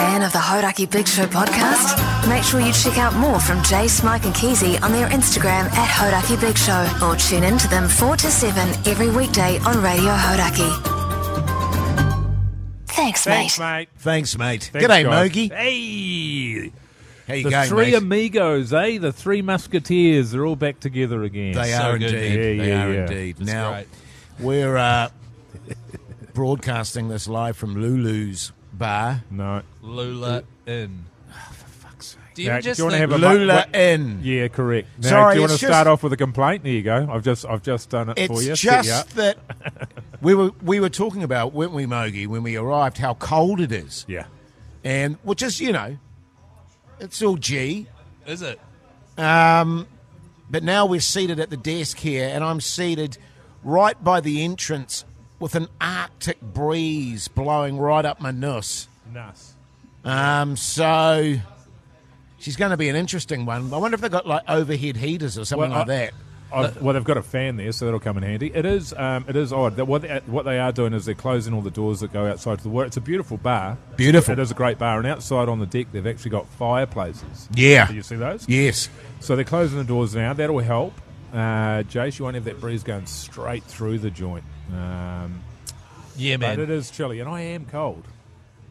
fan of the Hodaki Big Show podcast? Make sure you check out more from Jace, Mike and Keezy on their Instagram at Hodaki Big Show, or tune in to them 4 to 7 every weekday on Radio Hodaki. Thanks, mate. Thanks, mate. Thanks, G'day, guys. Mogey. Hey! How you The going, three mate? amigos, eh? The three musketeers. They're all back together again. They So are good, indeed. man. They are Yeah. indeed. That's Now, great. we're broadcasting this live from Lulu's bar. No. Lula Inn. Fuck's sake. Do you Now, just do you want to think have a Lula Inn. Yeah, correct. Now, Sorry, do you want to it's start just- off with a complaint? There you go. I've just done it for you. It's Set you up. just that we were talking about, weren't we, Mogey, when we arrived, how cold it is. Yeah. And which is, it's all G. Is it? But now we're seated at the desk here, and I'm seated right by the entrance with an Arctic breeze blowing right up my nose. Nice. So she's going to be an interesting one. I wonder if they've got like overhead heaters or something like that. Well, they've got a fan there, so that'll come in handy. It is odd. What they are doing is they're closing all the doors that go outside to the water. It's a beautiful bar. Beautiful. It is a great bar, and outside on the deck they've actually got fireplaces. Yeah. Do you see those? Yes. So they're closing the doors now. That'll help. Jace, you won't have that breeze going straight through the joint. Yeah, But man. it is chilly, and I am cold.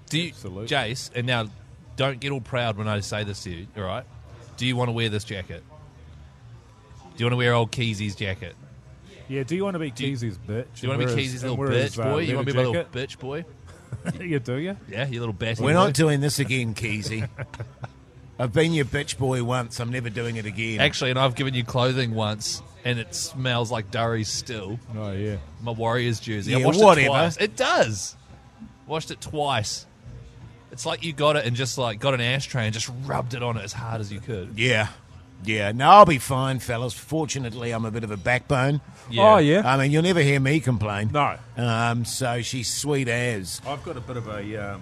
Do you, Absolutely. Jace, and now don't get all proud when I say this to you, all right? Do you want to wear this jacket? Do you want to wear old Keezy's jacket? Yeah, do you want to be you- Keezy's bitch? Do you want to be Keezy's little bitch boy? You want to be my little bitch boy? You do you? Yeah, you little batty We're boy. not doing this again, Keezy. I've been your bitch boy once. I'm never doing it again. Actually, and I've given you clothing once, and it smells like Durry's still. Oh, yeah. My Warriors jersey. Yeah, I washed whatever. it twice. It does. Washed it twice. It's like you got it and just like got an ashtray and just rubbed it on it as hard as you could. Yeah. Yeah. No, I'll be fine, fellas. Fortunately, I'm a bit of a backbone. Oh, yeah. I mean, you'll never hear me complain. No. So she's sweet as. I've got a bit of a,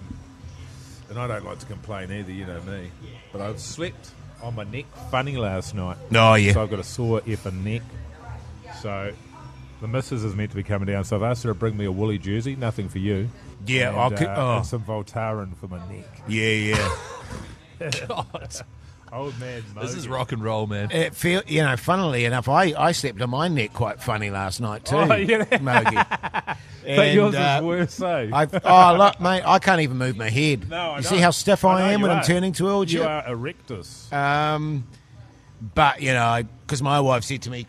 and I don't like to complain either, you know me, but I slept on my neck funny last night. Oh, yeah. So I've got a sore effing neck. So the missus is meant to be coming down, so I've asked her to bring me a woolly jersey, nothing for you. Yeah, and, and some Voltaren for my neck. yeah. God. Old man Mogey. This is rock and roll, man. It feel, funnily enough, I slept on my neck quite funny last night too. Oh, yeah. Mogey. But yours is worse, eh? Look, mate, I can't even move my head. No, I you know. see how stiff I I, know am you when are. I'm turning towards you? You are erectus. But, because my wife said to me,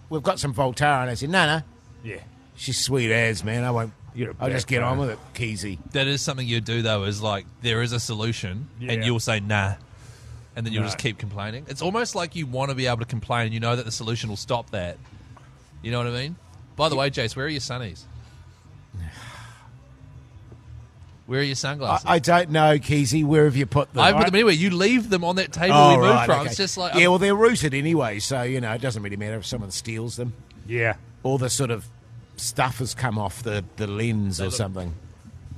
we've got some Voltaren. And I said, no. Yeah. She's sweet as, man. I won't. You're a I'll just get backbone. on with it, Keezy. That is something you do, though, is like there is a solution Yeah. and you'll say nah. And then you'll No. just keep complaining. It's almost like you want to be able to complain and you know that the solution will stop that. You know what I mean? By the way, Jace, where are your sunnies? Where are your sunglasses? I don't know, Keezy. Where have you put them? I put them anywhere. You leave them on that table Oh, we moved right, from. okay. It's just like yeah, well, they're rooted anyway, so, it doesn't really matter if someone steals them. Yeah. All the sort of stuff has come off the lens or look- something.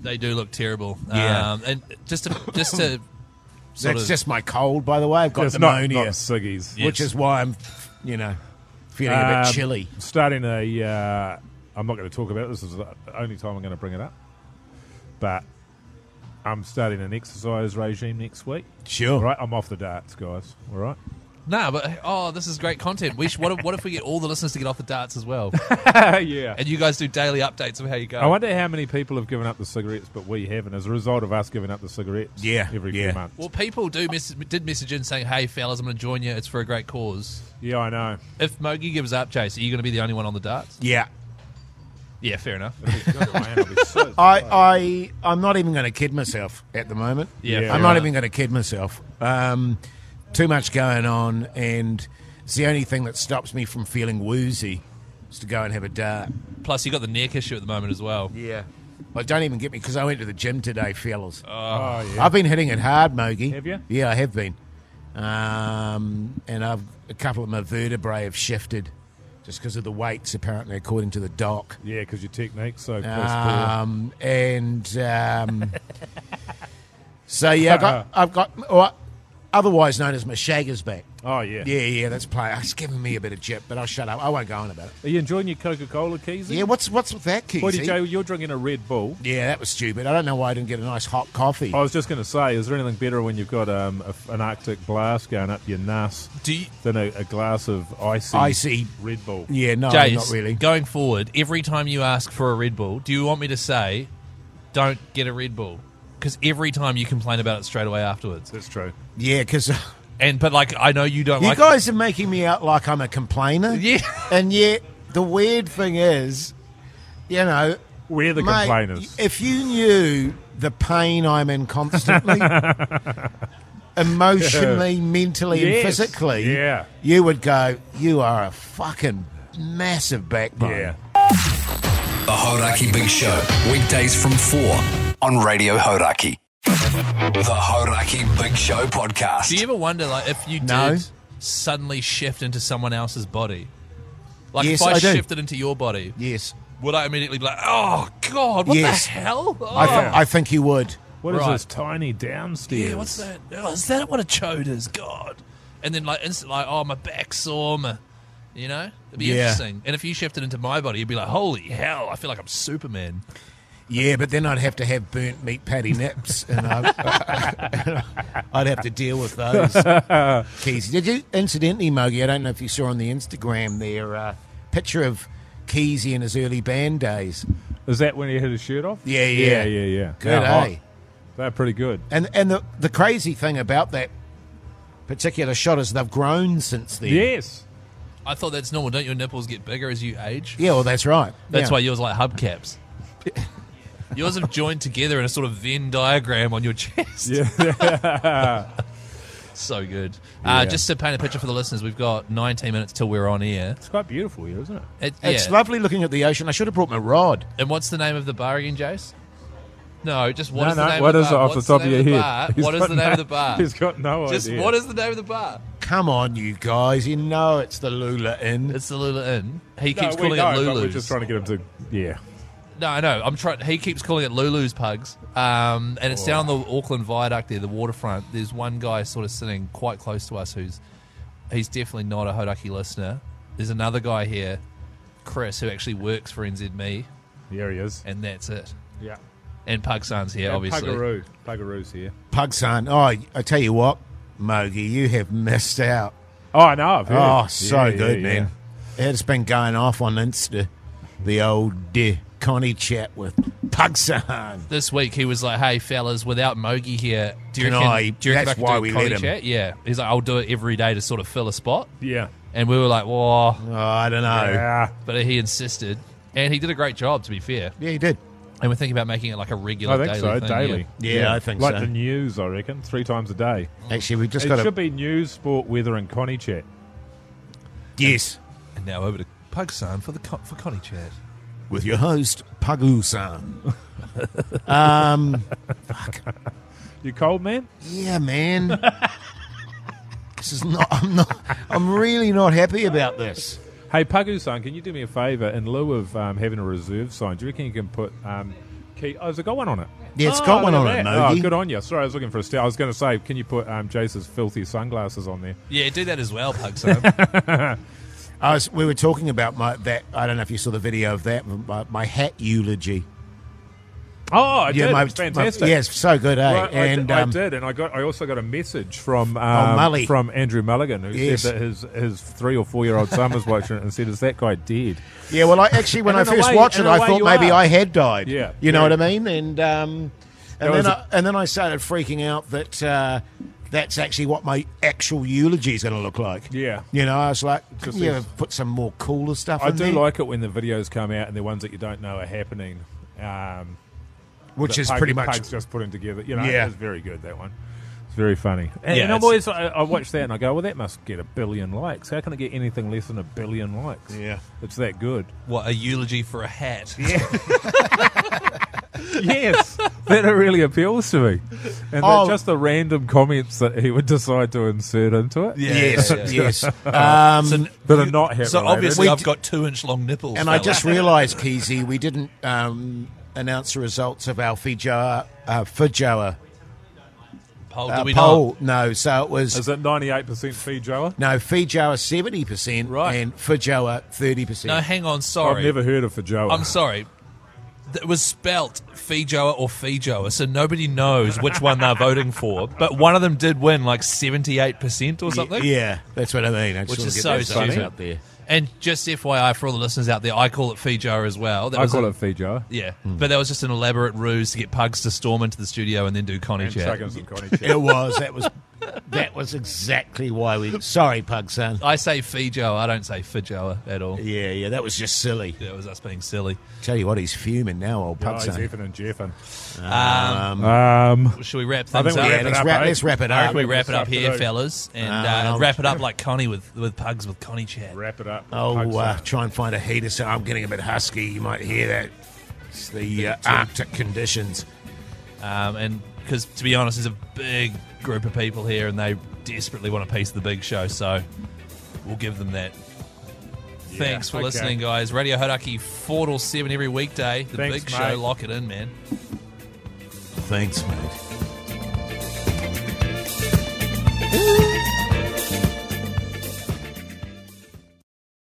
they do look terrible. Yeah. And just to sort That's of, just my cold, by the way. I've got It's not pneumonia, ciggies. which is why I'm, feeling a bit chilly. Starting I'm not going to talk about it. This is the only time I'm going to bring it up. But I'm starting an exercise regime next week. Sure. All right, I'm off the darts, guys. All right. nah, but this is great content. What if we get all the listeners to get off the darts as well, Yeah. and you guys do daily updates of how you go? I wonder how many people have given up the cigarettes, but we haven't, as a result of us giving up the cigarettes. Yeah, Every yeah. few months. Well, people did message in saying, "Hey, fellas, I'm going to join you. It's for a great cause." Yeah, I know. If Mogey gives up, Jace, are you going to be the only one on the darts? Yeah. Yeah, fair enough. Man, I'll be so I'm not even going to kid myself at the moment. Yeah, Yeah. I'm fair not enough. even going to kid myself. Too much going on, and it's the only thing that stops me from feeling woozy is to go and have a dart. Plus, you got the neck issue at the moment as well. Yeah. Well, don't even get me, because I went to the gym today, fellas. Oh, yeah. I've been hitting it hard, Mogey. Have you? Yeah, I have been. And a couple of my vertebrae have shifted just because of the weights, apparently, according to the doc. Yeah, because your technique's so poor. So yeah, I've got otherwise known as my shagger's back. Oh, yeah. Yeah, that's play. It's giving me a bit of jip, but I'll shut up. I won't go on about it. Are you enjoying your Coca-Cola, Keezy? Yeah, what's with that, Keezy? Boy, Joe, you're drinking a Red Bull. Yeah, that was stupid. I don't know why I didn't get a nice hot coffee. I was just going to say, is there anything better when you've got an Arctic blast going up your nuss than a glass of icy Red Bull? Yeah, no, Jace, not really. Going forward, every time you ask for a Red Bull, do you want me to say, don't get a Red Bull? Because every time you complain about it straight away afterwards. That's true. Yeah, because... But I know you don't You like guys are making me out like I'm a complainer. Yeah. And yet, the weird thing is, you know... We're the mate, complainers. If you knew the pain I'm in constantly, emotionally, mentally, and physically, you would go, you are a fucking massive backbone. Yeah. The Hauraki Big Show, weekdays from 4 on Radio Hauraki. The Hauraki Big Show podcast. Do you ever wonder, like, if you did suddenly shift into someone else's body? Like, Yes, if I I do. shifted into your body, Yes. would I immediately be like, oh, God, what Yes. the hell? Oh. I think you would. What is Right. this tiny downstairs? Yeah, what's that? Oh, is that what a chode is? God. And then, like, instantly, like, oh, my back's sore, you know? It'd be Yeah. interesting. And if you shifted into my body, you'd be like, holy hell, I feel like I'm Superman. Yeah, but then I'd have to have burnt meat patty nips, and I'd have to deal with those. Keezy. Did you, incidentally, Mogey, I don't know if you saw on the Instagram there, picture of Keezy in his early band days. Is that when he had his shirt off? Yeah. Yeah. Good, How hot. eh? They're pretty good. And the crazy thing about that particular shot is they've grown since then. Yes. I thought that's normal. Don't your nipples get bigger as you age? Yeah, well, that's right. That's Yeah. why yours are like hubcaps. Yours have joined together in a sort of Venn diagram on your chest. Yeah. So good. Yeah. Just to paint a picture for the listeners, we've got 19 minutes till we're on air. It's quite beautiful here, isn't it? It's lovely looking at the ocean. I should have brought my rod. And what's the name of the bar again, Jace? No, just what No, is the name what of is the it bar? off the What's top of name your the head? bar? He's What is got the name no- of the bar? He's got no Just idea. what is the name of the bar? Come on, you guys. You know it's the Lula Inn. It's the Lula Inn. He keeps we calling know, it but Lulu's. We're just trying to get him to... Yeah. No, I know. I'm trying. He keeps calling it Lulu's Pugs, and it's down on the Auckland Viaduct there, the waterfront. There's one guy sort of sitting quite close to us he's definitely not a Hodaki listener. There's another guy here, Chris, who actually works for NZME, There he is. and that's it. Yeah. And Pugsan's here, obviously. Puggaroo's here. Pugson. Oh, I tell you what, Mogey, you have missed out. Oh, I know. I've heard. Oh, so Yeah, good, yeah, man. It's been going off on Insta. The old Connie chat with Pugson. This week he was like, "Hey fellas, without Mogey here, do you Can reckon, I- do you reckon that's I could why do a we Connie let him. chat?" Yeah, he's like, "I'll do it every day to sort of fill a spot." Yeah. And we were like, "Whoa!" Oh, I don't know. Yeah. But he insisted, and he did a great job, to be fair. Yeah, he did. And we're thinking about making it like a regular I think daily so, thing. daily. Yeah, I think like so. the news, I reckon, 3 times a day. Actually, we just It got should to. be news, sport, weather, and Connie chat. Yes, And now over to Pugsan for for Connie chat. with your host, Pagusan. You cold, man? Yeah, man. This is not. I'm really not happy about this. Hey, Pagu-san, can you do me a favour? In lieu of having a reserve sign, do you reckon you can put... has it got one on it? Yeah, it's got one look on at it, that. Mogey. Oh, good on you. Sorry, I was looking for a still. I was going to say, can you put Jace's filthy sunglasses on there? Yeah, do that as well, Pugsan. We were talking about that. I don't know if you saw the video of that. My hat eulogy. Oh, I did. Yeah, It's fantastic. Yes, so good, eh? Right, and I did, and I also got a message from Mully. from Andrew Mulligan, who Yes. said that his 3 or 4 year old son was watching it and said, "Is that guy dead?" Yeah, well, when And I in a first way- watched it, in a I way thought you maybe are. I had died. Yeah, you know yeah. what I mean. And was then I started freaking out that that's actually what my actual eulogy is going to look like. Yeah. You know, I was like, Just can you these- put some more cooler stuff I in do there? like it when the videos come out and the ones that you don't know are happening. Which that is Pug- pretty much. Pug's just putting together. You know, Yeah. it's very good, that one. It's very funny. And, Yeah, and I'm it's- always, I watch that and I go, well, that must get 1 billion likes. How can it get anything less than 1 billion likes? Yeah. It's that good. What, a eulogy for a hat? Yes, that really appeals to me. And just the random comments that he would decide to insert into it. Yes, yeah. yes. So, That are not hat so related. obviously I've got 2-inch long nipples. And I fella. just realised, Keezy, we didn't announce the results of our Fijawa poll. Did we poll. No, so it was Is it 98% Fijoa? no Fijoa 70%, Right. and Fijoa 30%. not? No, hang on. Sorry. I've never heard of Fijoa. I'm sorry. It was spelt Fijoa or Fijoa, so nobody knows which one they're voting for. But one of them did win like 78% or something. Yeah, that's what I mean. I just Which wanna is get so those numbers stupid. out there. And just FYI for all the listeners out there, I call it Fijoa as well. That I was call a- it Fijoa. Yeah, but that was just an elaborate ruse to get Pugs to storm into the studio and then do Connie And chat. chugging some Connie chat. It was. That was exactly why we. Sorry, Pug son. I say Fijoa, I don't say Fijoa at all. Yeah, that was just silly. Yeah, it was us being silly. Tell you what, he's fuming now, old Oh, Pug he's son. effing and jeffing. Should we wrap I things think up? we Yeah, wrap it let's up, wrap, eh? let's wrap it I up. reckon we wrap it up Stuff to here, do. fellas, and wrap it up like Connie with Pugs with Connie chat. Wrap it up. Try and find a heater. So I'm getting a bit husky. You might hear that. It's the Arctic conditions. And because, to be honest, there's a big group of people here and they desperately want a piece of the big show, so we'll give them that. Thanks for okay. listening, guys. Radio Hodaki 4 till 7 every weekday. The Thanks, big mate. show. Lock it in, man. Thanks, mate.